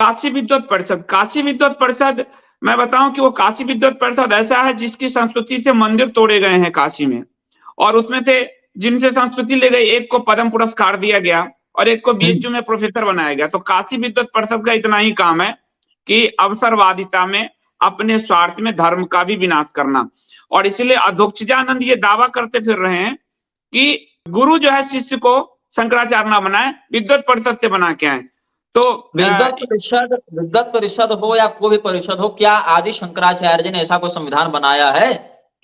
काशी विद्वत परिषद, काशी विद्वत परिषद, मैं बताऊं कि वो काशी विद्वत परिषद ऐसा है जिसकी संस्कृति से मंदिर तोड़े गए हैं काशी में, और उसमें से जिनसे संस्कृति ले गई, एक को पद्म पुरस्कार दिया गया और एक को बीएचयू में प्रोफेसर बनाया गया। तो काशी विद्वत परिषद का इतना ही काम है कि अवसरवादिता में, अपने स्वार्थ में धर्म का भी विनाश करना। और इसलिए अधोक्षजानंद ये दावा करते फिर रहे हैं कि गुरु जो है शिष्य को शंकराचार्य ना बनाए, विद्वत परिषद से बना के आए। तो विद्वत परिषद हो या कोई भी परिषद हो, क्या आदि शंकराचार्य जी ने ऐसा कोई संविधान बनाया है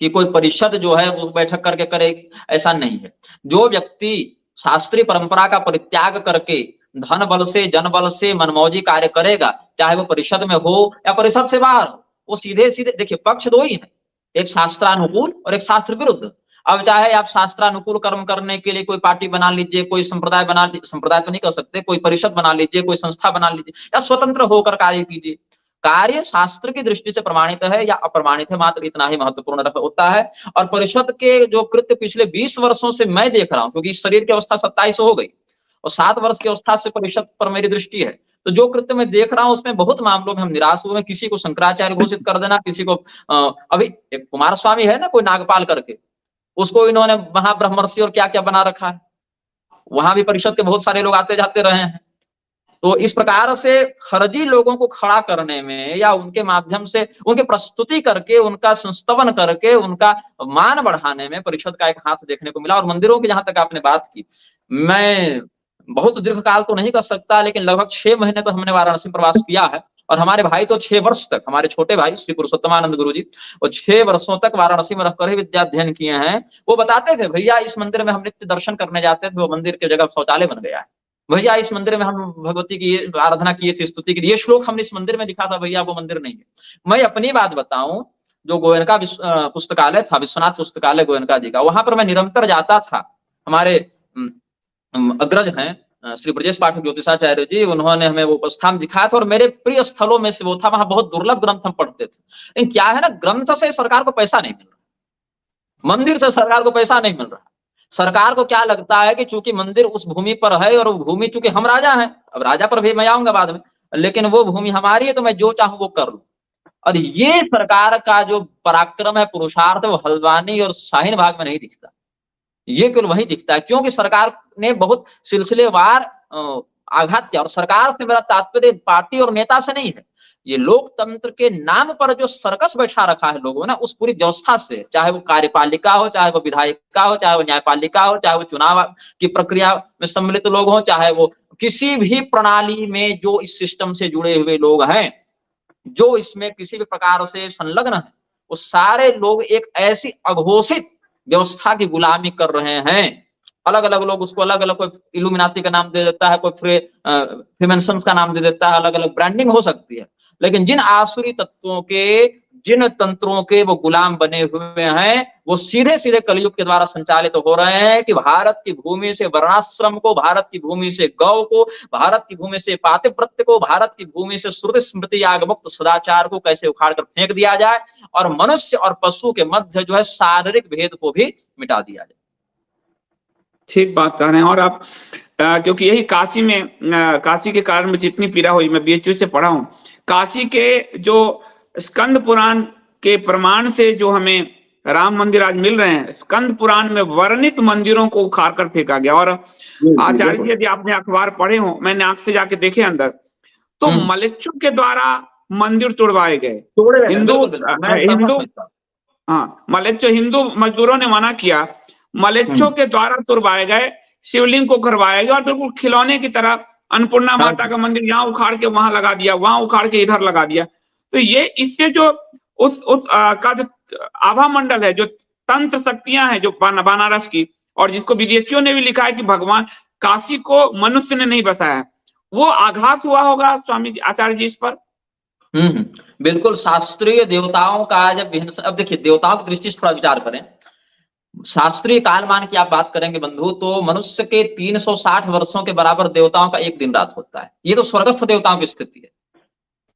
कि कोई परिषद जो है वो बैठक करके करे? ऐसा नहीं है। जो व्यक्ति शास्त्रीय परंपरा का परित्याग करके धन बल से, जन बल से मनमौजी कार्य करेगा, चाहे वो परिषद में हो या परिषद से बाहर हो, वो सीधे सीधे, देखिए पक्ष दो ही है, एक शास्त्रानुकूल और एक शास्त्र विरुद्ध। अब चाहे आप शास्त्रानुकूल कर्म करने के लिए कोई पार्टी बना लीजिए, कोई संप्रदाय बना लीजिए, संप्रदाय तो नहीं कर सकते, कोई परिषद बना लीजिए, कोई संस्था बना लीजिए, या स्वतंत्र होकर कार्य कीजिए। कार्य शास्त्र की दृष्टि से प्रमाणित है या अप्रमाणित है, मात्र इतना ही महत्वपूर्ण होता है। और परिषद के जो कृत्य पिछले 20 वर्षों से मैं देख रहा हूं, क्योंकि शरीर की अवस्था 27 हो गई और 7 वर्ष की अवस्था से परिषद पर मेरी दृष्टि है, तो जो कृत्य मैं देख रहा हूं उसमें बहुत मामलों में हम निराश हुए हैं। किसी को शंकराचार्य घोषित कर देना, किसी को अभी एक कुमार स्वामी है ना, कोई नागपाल करके, उसको इन्होंने महाब्रह्मर्षि और क्या क्या बना रखा है। वहां भी परिषद के बहुत सारे लोग आते जाते रहे हैं। तो इस प्रकार से फर्जी लोगों को खड़ा करने में या उनके माध्यम से उनकी प्रस्तुति करके, उनका संस्तवन करके, उनका मान बढ़ाने में परिषद का एक हाथ देखने को मिला। और मंदिरों की जहां तक आपने बात की, मैं बहुत दीर्घकाल तो नहीं कर सकता, लेकिन लगभग 6 महीने तो हमने वाराणसी में प्रवास किया है। और हमारे भाई तो 6 वर्ष तक, हमारे छोटे भाई श्री पुरुषोत्तमानंद गुरु जी, वो 6 वर्षों तक वाराणसी में रहकर ही विद्या अध्ययन किए हैं। वो बताते थे, भैया इस मंदिर में हम नित्य दर्शन करने जाते थे, वो मंदिर की जगह शौचालय बन गया है। भैया इस मंदिर में हम भगवती की आराधना किए थे, स्तुति की, ये श्लोक हमने इस मंदिर में दिखा था, भैया वो मंदिर नहीं है। मैं अपनी बात बताऊं, जो गोयनका पुस्तकालय था, विश्वनाथ पुस्तकालय गोयनका जी का, वहां पर मैं निरंतर जाता था। हमारे अग्रज हैं श्री ब्रजेश पाठक ज्योतिषाचार्य जी, उन्होंने हमें वो उपस्थान दिखाया था और मेरे प्रिय स्थलों में से वो था। वहां बहुत दुर्लभ ग्रंथ हम पढ़ते थे। लेकिन क्या है ना, ग्रंथ से सरकार को पैसा नहीं मिल रहा, मंदिर से सरकार को पैसा नहीं मिल रहा। सरकार को क्या लगता है कि चूंकि मंदिर उस भूमि पर है और वो भूमि चूंकि हम राजा हैं, अब राजा पर भी मैं आऊंगा बाद में, लेकिन वो भूमि हमारी है तो मैं जो चाहूं वो कर लूं। और ये सरकार का जो पराक्रम है, पुरुषार्थ, वो हल्द्वानी और शाहीन बाग में नहीं दिखता, ये केवल वही दिखता है, क्योंकि सरकार ने बहुत सिलसिलेवार आघात किया। और सरकार से मेरा तात्पर्य पार्टी और नेता से नहीं है, ये लोकतंत्र के नाम पर जो सर्कस बैठा रखा है लोगों ने, उस पूरी व्यवस्था से, चाहे वो कार्यपालिका हो, चाहे वो विधायिका हो, चाहे वो न्यायपालिका हो, चाहे वो चुनाव की प्रक्रिया में सम्मिलित लोग हो, चाहे वो किसी भी प्रणाली में जो इस सिस्टम से जुड़े हुए लोग हैं, जो इसमें किसी भी प्रकार से संलग्न है, वो सारे लोग एक ऐसी अघोषित व्यवस्था की गुलामी कर रहे हैं। अलग अलग लोग उसको अलग अलग, कोई इल्यूमिनाती का नाम दे देता है, कोई फ्रीमेसन्स का नाम दे देता है, अलग अलग ब्रांडिंग हो सकती है। लेकिन जिन आसुरी तत्वों के, जिन तंत्रों के वो गुलाम बने हुए हैं, वो सीधे सीधे कलयुग के द्वारा संचालित हो रहे हैं कि भारत की भूमि से वर्णाश्रम को, भारत की भूमि से गौ को, भारत की भूमि से पातिव्रत्य को, भारत की भूमि से श्रुति स्मृति याग मुक्त सदाचार को कैसे उखाड़ कर फेंक दिया जाए और मनुष्य और पशु के मध्य जो है शारीरिक भेद को भी मिटा दिया जाए। ठीक बात कर रहे हैं। और आप क्योंकि यही काशी में, काशी के कारण मुझे जितनी पीड़ा हुई, मैं बीएचयू से पढ़ा हूं, काशी के जो स्कंद पुराण के प्रमाण से जो हमें राम मंदिर आज मिल रहे हैं, स्कंद पुराण में वर्णित मंदिरों को उखाड़ कर फेंका गया। और आचार्य जी, यदि आपने अखबार पढ़े हो, मैंने आंख से जाके देखे अंदर, तो मलेच्छु के द्वारा मंदिर तोड़वाए गए। मलेच्छु हिंदू मजदूरों ने मना किया, मलेच्छु के द्वारा तोड़वाए गए, शिवलिंग को करवाया गया और बिल्कुल खिलौने की तरह अन्नपूर्णा माता का मंदिर यहाँ उखाड़ के वहां लगा दिया, वहां उखाड़ के इधर लगा दिया। तो ये इससे जो उस का जो आभा मंडल है, जो तंत्र शक्तियां हैं जो बनारस की, और जिसको विदेशियों ने भी लिखा है कि भगवान काशी को मनुष्य ने नहीं बसाया, वो आघात हुआ होगा स्वामी आचार्य जी इस पर। बिल्कुल। शास्त्रीय देवताओं का जब, अब देखिए देवताओं की दृष्टि से थोड़ा विचार करें, शास्त्रीय कालमान की आप बात करेंगे बंधु, तो मनुष्य के 360 वर्षों के बराबर देवताओं का एक दिन रात होता है। ये तो स्वर्गस्थ देवताओं की स्थिति है।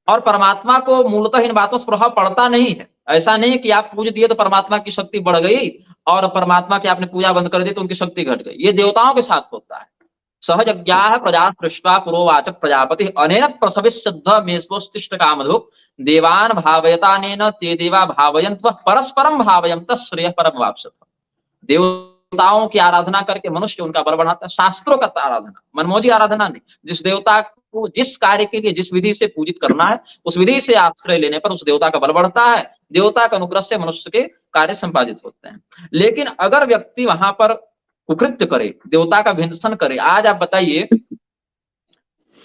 और परमात्मा को मूलतः इन बातों से प्रभाव पड़ता नहीं है। ऐसा नहीं कि आप पूज दिए तो परमात्मा की शक्ति बढ़ गई और परमात्मा की आपने पूजा बंद कर दी तो उनकी शक्ति घट गई। ये देवताओं के साथ होता है। सहयज्ञाः प्रजा सृष्ट्वा पुरोवाचक प्रजापति अनेन प्रसविष्यद्ध मेष्वोत्तिष्ठ कामधुक् देवान् भावयतानेन ते देवा भावयन्तः परस्परं भावयन्तः श्रेयः परम वाप्स्यथ। देवताओं की आराधना करके मनुष्य उनका बल बढ़ाता है। शास्त्रों का आराधना, मनमोजी आराधना नहीं। जिस देवता को जिस कार्य के लिए जिस विधि से पूजित करना है उस विधि से आश्रय लेने पर उस देवता का बल बढ़ता है, देवता का अनुग्रह से मनुष्य के कार्य संपादित होते हैं। लेकिन अगर व्यक्ति वहां पर कुकृत्य करे, देवता का भिंसन करे, आज आप बताइए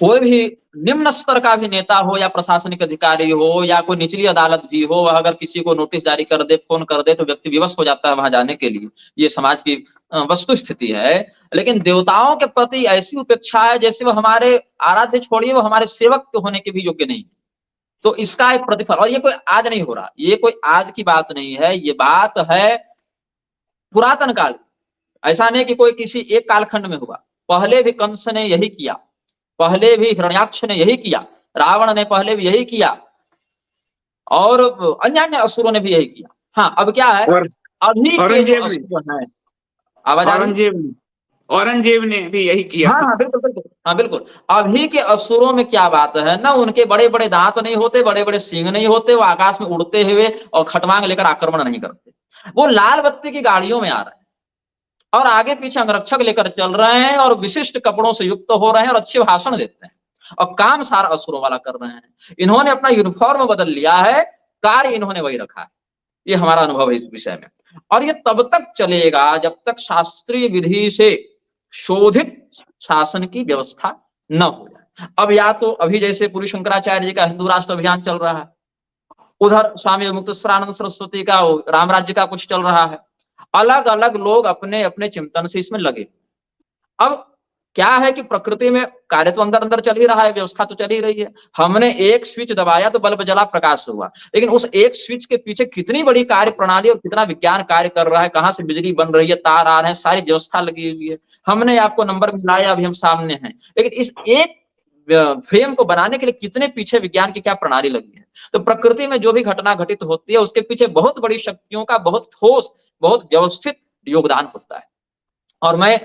कोई भी निम्न स्तर का भी नेता हो या प्रशासनिक अधिकारी हो या कोई निचली अदालत भी हो, वह अगर किसी को नोटिस जारी कर दे, फोन कर दे, तो व्यक्ति विवश हो जाता है वहां जाने के लिए। ये समाज की वस्तु स्थिति है। लेकिन देवताओं के प्रति ऐसी उपेक्षा है जैसे वो हमारे आराध्य छोड़िए, वो हमारे सेवक होने के भी योग्य नहीं। तो इसका एक प्रतिफल, और ये कोई आज नहीं हो रहा, ये कोई आज की बात नहीं है, ये बात है पुरातन काल। ऐसा नहीं कि कोई किसी एक कालखंड में हुआ, पहले भी कंस ने यही किया, पहले भी हिरण्याक्ष ने यही किया, रावण ने पहले भी यही किया, और अन्य असुरों ने भी यही किया। हाँ, अब क्या है, अभी के जो असुर हैं, आवाज आ रही है? औरंगजेब ने भी यही किया। हाँ बिल्कुल बिल्कुल, हाँ बिल्कुल। अभी के असुरों में क्या बात है ना, उनके बड़े बड़े दांत नहीं होते, बड़े बड़े सींग नहीं होते, वो आकाश में उड़ते हुए और खटवांग लेकर आक्रमण नहीं करते, वो लाल बत्ती की गाड़ियों में आ रहे हैं और आगे पीछे अंगरक्षक लेकर चल रहे हैं और विशिष्ट कपड़ों से युक्त हो रहे हैं और अच्छे भाषण देते हैं और काम सारा असुरों वाला कर रहे हैं। इन्होंने अपना यूनिफॉर्म बदल लिया है, कार्य इन्होंने वही रखा है। ये हमारा अनुभव है इस विषय में, और ये तब तक चलेगा जब तक शास्त्रीय विधि से शोधित शासन की व्यवस्था न हो जाए। अब या तो अभी जैसे पूरी शंकराचार्य जी का हिंदू राष्ट्र अभियान चल रहा है, उधर स्वामी मुक्तेश्वरानंद सरस्वती का राम राज्य का कुछ चल रहा है, अलग अलग लोग अपने अपने चिंतन से इसमें लगे। अब क्या है कि प्रकृति में कार्य तो अंदर अंदर चल ही रहा है, व्यवस्था तो चल ही रही है। हमने एक स्विच दबाया तो बल्ब जला, प्रकाश हुआ, लेकिन उस एक स्विच के पीछे कितनी बड़ी कार्य प्रणाली और कितना विज्ञान कार्य कर रहा है, कहां से बिजली बन रही है, तार आ रहे हैं, सारी व्यवस्था लगी हुई है। हमने आपको नंबर मिलाया, अभी हम सामने हैं, लेकिन इस एक फ्रेम को बनाने के लिए कितने पीछे विज्ञान की क्या प्रणाली लगी है। तो प्रकृति में जो भी घटना घटित होती है उसके पीछे बहुत बड़ी शक्तियों का बहुत ठोस, बहुत व्यवस्थित योगदान होता है। और मैं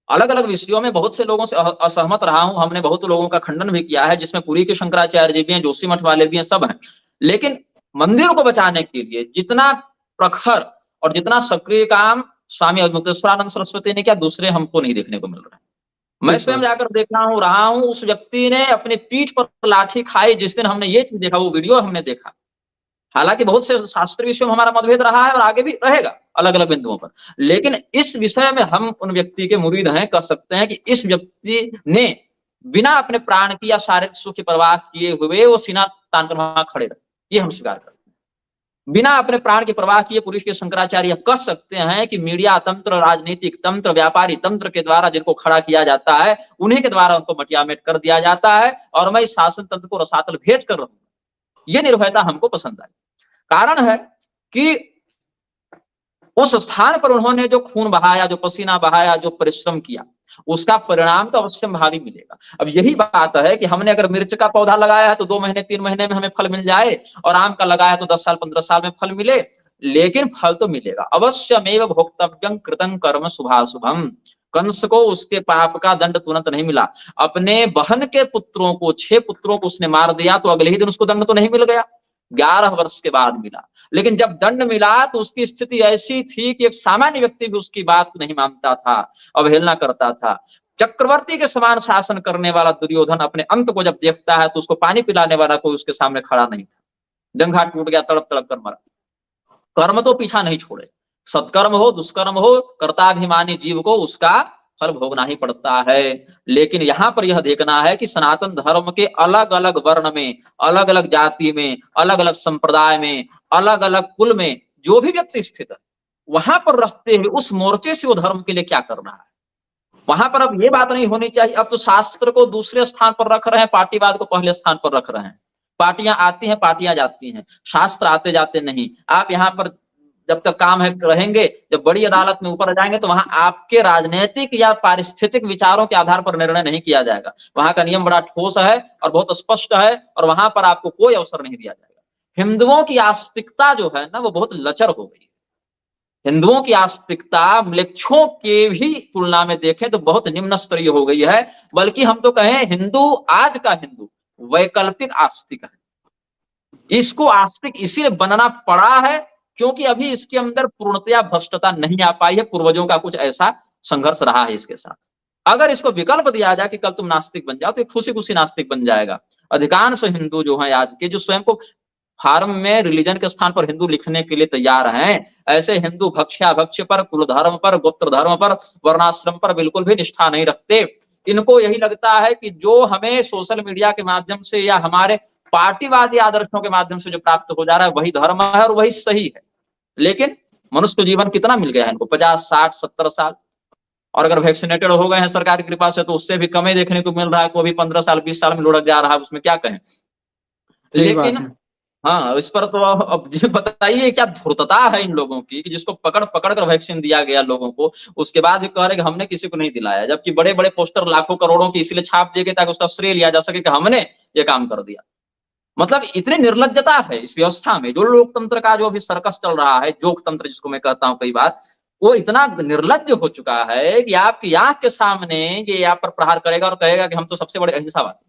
अलग अलग विषयों में बहुत से लोगों से असहमत रहा हूं, हमने बहुत लोगों का खंडन भी किया है, जिसमें पुरी के शंकराचार्य जी भी हैं, जोशी मठ वाले भी हैं, सब हैं। लेकिन मंदिर को बचाने के लिए जितना प्रखर और जितना सक्रिय काम स्वामी मुक्तेश्वरानंद सरस्वती ने किया, दूसरे हमको नहीं देखने को मिल रहा है। मैं स्वयं जाकर देखा हूं, रहा हूं, उस व्यक्ति ने अपनी पीठ पर लाठी खाई। जिस दिन हमने ये चीज देखा, वो वीडियो हमने देखा, हालांकि बहुत से शास्त्रीय विषयों में हमारा मतभेद रहा है और आगे भी रहेगा अलग अलग बिंदुओं पर, लेकिन इस विषय में हम उन व्यक्ति के मुरीद हैं, कह सकते हैं कि इस व्यक्ति ने बिना अपने प्राण की या शारीरिक सुख की परवाह किए हुए वो सीना तानकर वहां खड़े रहे, ये हम स्वीकार करते हैं। बिना अपने प्राण की परवाह किए पुरुष के शंकराचार्य कह सकते हैं कि मीडिया तंत्र, राजनीतिक तंत्र, व्यापारी तंत्र के द्वारा जिनको खड़ा किया जाता है, उन्हीं के द्वारा उनको मटियामेट कर दिया जाता है, और मैं इस शासन तंत्र को रसातल भेज कर रहूंगा। ये निर्भयता हमको पसंद आई। कारण है कि उस स्थान पर उन्होंने जो खून बहाया, जो पसीना बहाया, जो परिश्रम किया, उसका परिणाम तो अवश्य भावी मिलेगा। अब यही बात है कि हमने अगर मिर्च का पौधा लगाया है तो 2 महीने 3 महीने में हमें फल मिल जाए, और आम का लगाया तो 10 साल 15 साल में फल मिले, लेकिन फल तो मिलेगा। अवश्यमेव भोक्तव्यं कृतं कर्म शुभाशुभम। कंस को उसके पाप का दंड तुरंत नहीं मिला। अपने बहन के पुत्रों को, 6 पुत्रों को उसने मार दिया, तो अगले ही दिन उसको दंड तो नहीं मिल गया, 11 वर्ष के बाद मिला। लेकिन जब दंड मिला तो उसकी स्थिति ऐसी थी कि एक सामान्य व्यक्ति भी उसकी बात नहीं मानता था, अवहेलना करता था। चक्रवर्ती के समान शासन करने वाला दुर्योधन अपने अंत को जब देखता है तो उसको पानी पिलाने वाला कोई उसके सामने खड़ा नहीं था, जंघा टूट गया, तड़प तड़प कर मरा। कर्म तो पीछा नहीं छोड़े, सत्कर्म हो दुष्कर्म हो, कर्ताभिमानी जीव को उसका फल भोगना ही पड़ता है। लेकिन यहाँ पर यह देखना है कि सनातन धर्म के अलग अलग वर्ण में, अलग अलग जाति में, अलग अलग संप्रदाय में, अलग अलग कुल में जो भी व्यक्ति स्थित है, वहां पर रहते हुए उस मोर्चे से वो धर्म के लिए क्या कर रहा है। वहां पर अब ये बात नहीं होनी चाहिए, अब तो शास्त्र को दूसरे स्थान पर रख रहे हैं, पार्टीवाद को पहले स्थान पर रख रहे हैं। पार्टियां आती हैं, पार्टियां जाती हैं, शास्त्र आते जाते नहीं। आप यहाँ पर जब तक काम है रहेंगे, जब बड़ी अदालत में ऊपर जाएंगे तो वहां आपके राजनीतिक या पारिस्थितिक विचारों के आधार पर निर्णय नहीं किया जाएगा। वहां का नियम बड़ा ठोस है और बहुत स्पष्ट है, और वहां पर आपको कोई अवसर नहीं दिया जाएगा। हिंदुओं की आस्तिकता जो है ना, वो बहुत लचर हो गई। हिंदुओं की आस्तिकता म्लेच्छों के भी तुलना में देखें तो बहुत निम्न स्तरीय हो गई है, बल्कि हम तो कहें हिंदू, आज का हिंदू वैकल्पिक आस्तिक है। इसको आस्तिक इसीलिए बनना पड़ा है क्योंकि अभी इसके अंदर पूर्णतया भ्रष्टता नहीं आ पाई है, पूर्वजों का कुछ ऐसा संघर्ष रहा है इसके साथ। अगर इसको विकल्प दिया जाए कि कल तुम नास्तिक बन जाओ तो खुशी खुशी नास्तिक बन जाएगा। अधिकांश हिंदू जो है आज के, जो स्वयं को फार्म में रिलीजन के स्थान पर हिंदू लिखने के लिए तैयार हैं, ऐसे हिंदू भक्ष्याभक्ष्य पर, कुल धर्म पर, गोत्र धर्म पर, वर्णाश्रम पर बिल्कुल भी निष्ठा नहीं रखते। इनको यही लगता है कि जो हमें सोशल मीडिया के माध्यम से या हमारे पार्टीवादी आदर्शों के माध्यम से जो प्राप्त हो जा रहा है वही धर्म है और वही सही है। लेकिन मनुष्य जीवन कितना मिल गया है इनको, 50, 60, 70 साल, और अगर वैक्सीनेटेड हो गए हैं सरकार की कृपा से तो उससे भी कम ही देखने को मिल रहा है, कोई भी 15 साल 20 साल में लुढ़क जा रहा है, उसमें क्या कहें। लेकिन हाँ, इस पर तो अब ये बताइए क्या धूर्तता है इन लोगों की कि जिसको पकड़ पकड़ कर वैक्सीन दिया गया लोगों को, उसके बाद भी कह रहे कि हमने किसी को नहीं दिलाया, जबकि बड़े बड़े पोस्टर लाखों करोड़ों की इसलिए छाप दिए गए ताकि उसका श्रेय लिया जा सके कि हमने ये काम कर दिया। मतलब इतनी निर्लज्जता है इस व्यवस्था में, जो लोकतंत्र का जो अभी सर्कस चल रहा है, जोक तंत्र जिसको मैं कहता हूं कई बार, वो इतना निर्लज्ज हो चुका है कि आपकी आंख के सामने ये आप पर प्रहार करेगा और कहेगा कि हम तो सबसे बड़े अहिंसावादी।